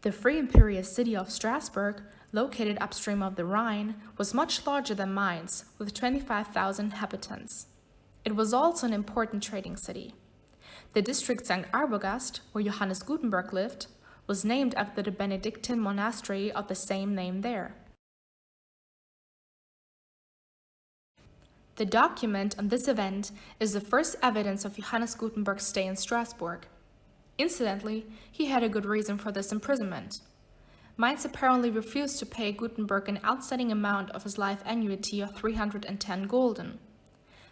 The free imperial city of Strasbourg, located upstream of the Rhine, was much larger than Mainz, with 25,000 inhabitants. It was also an important trading city. The district St. Arbogast, where Johannes Gutenberg lived, was named after the Benedictine monastery of the same name there. The document on this event is the first evidence of Johannes Gutenberg's stay in Strasbourg. Incidentally, he had a good reason for this imprisonment. Mainz apparently refused to pay Gutenberg an outstanding amount of his life annuity of 310 gulden.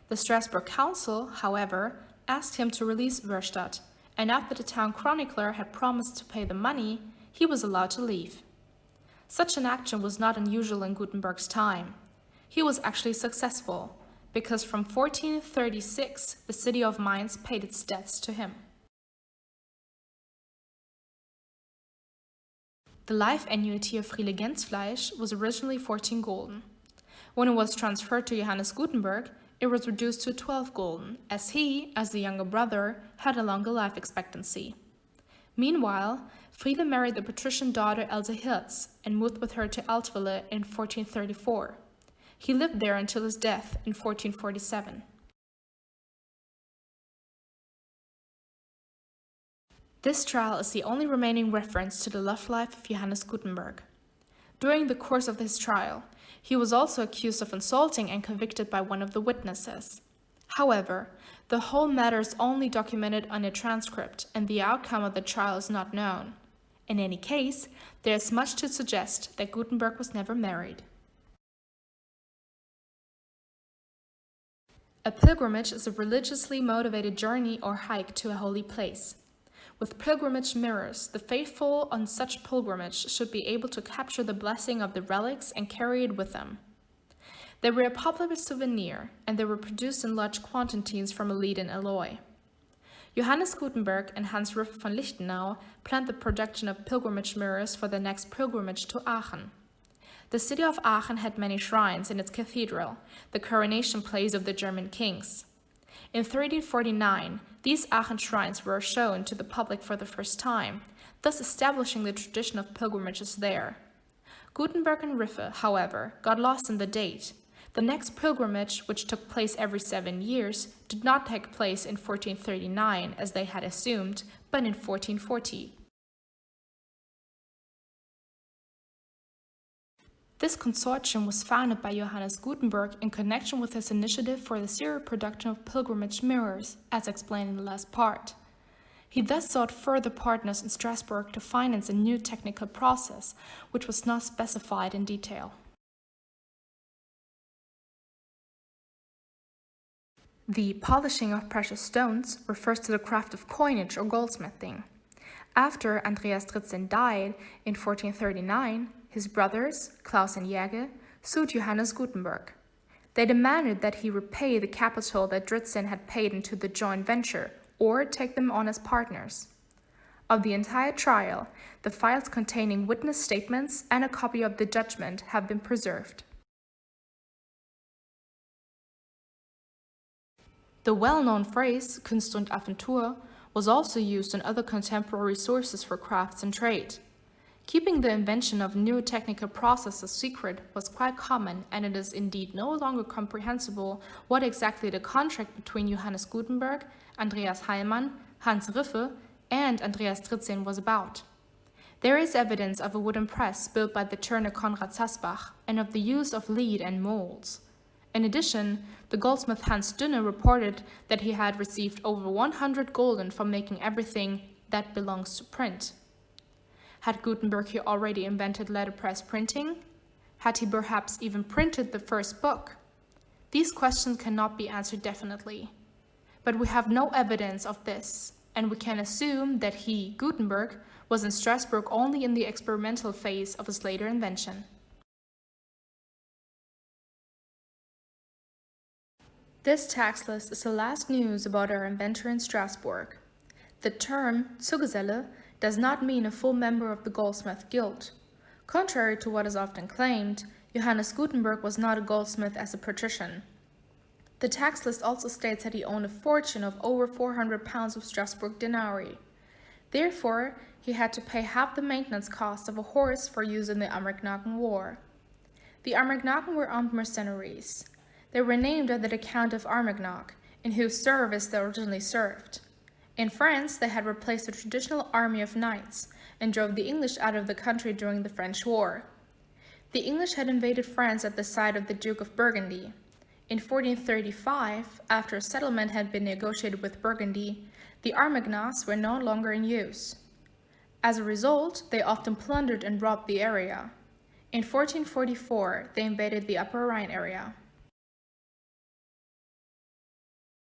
The Strasbourg Council, however, asked him to release Wörstadt, and after the town chronicler had promised to pay the money, he was allowed to leave. Such an action was not unusual in Gutenberg's time. He was actually successful, because from 1436 the city of Mainz paid its debts to him. The life annuity of Friele Gänzfleisch was originally 14 gulden. When it was transferred to Johannes Gutenberg, it was reduced to 12 gulden, as he, as the younger brother, had a longer life expectancy. Meanwhile, Friele married the patrician daughter Else Hirz and moved with her to Altwille in 1434. He lived there until his death in 1447. This trial is the only remaining reference to the love life of Johannes Gutenberg. During the course of his trial, he was also accused of insulting and convicted by one of the witnesses. However, the whole matter is only documented on a transcript, and the outcome of the trial is not known. In any case, there is much to suggest that Gutenberg was never married. A pilgrimage is a religiously motivated journey or hike to a holy place. With pilgrimage mirrors, the faithful on such pilgrimage should be able to capture the blessing of the relics and carry it with them. They were a popular souvenir, and they were produced in large quantities from a lead-in alloy. Johannes Gutenberg and Hans Riffe von Lichtenau planned the production of pilgrimage mirrors for the next pilgrimage to Aachen. The city of Aachen had many shrines in its cathedral, the coronation place of the German kings. In 1349, these Aachen shrines were shown to the public for the first time, thus establishing the tradition of pilgrimages there. Gutenberg and Riffe, however, got lost in the date. The next pilgrimage, which took place every 7 years, did not take place in 1439 as they had assumed, but in 1440. This consortium was founded by Johannes Gutenberg in connection with his initiative for the serial production of pilgrimage mirrors, as explained in the last part. He thus sought further partners in Strasbourg to finance a new technical process, which was not specified in detail. The polishing of precious stones refers to the craft of coinage or goldsmithing. After Andreas Dritzhn died in 1439, his brothers, Claus and Jäger, sued Johannes Gutenberg. They demanded that he repay the capital that Dritzhn had paid into the joint venture, or take them on as partners. Of the entire trial, the files containing witness statements and a copy of the judgment have been preserved. The well-known phrase Kunst und Aventur was also used in other contemporary sources for crafts and trade. Keeping the invention of new technical processes secret was quite common, and it is indeed no longer comprehensible what exactly the contract between Johannes Gutenberg, Andreas Heilmann, Hans Riffe, and Andreas Dritzhn was about. There is evidence of a wooden press built by the turner Konrad Sassbach and of the use of lead and molds. In addition, the goldsmith Hans Dünne reported that he had received over 100 gulden for making everything that belongs to print. Had Gutenberg here already invented letterpress printing? Had he perhaps even printed the first book? These questions cannot be answered definitely. But we have no evidence of this, and we can assume that he, Gutenberg, was in Strasbourg only in the experimental phase of his later invention. This tax list is the last news about our inventor in Strasbourg. The term Zugeselle does not mean a full member of the Goldsmith Guild. Contrary to what is often claimed, Johannes Gutenberg was not a goldsmith as a patrician. The tax list also states that he owned a fortune of over 400 pounds of Strasbourg denarii. Therefore, he had to pay half the maintenance cost of a horse for use in the Armagnac War. The Armagnacs were armed mercenaries. They were named after the Count of Armagnac, in whose service they originally served. In France, they had replaced the traditional army of knights and drove the English out of the country during the French War. The English had invaded France at the side of the Duke of Burgundy. In 1435, after a settlement had been negotiated with Burgundy, the Armagnacs were no longer in use. As a result, they often plundered and robbed the area. In 1444, they invaded the Upper Rhine area.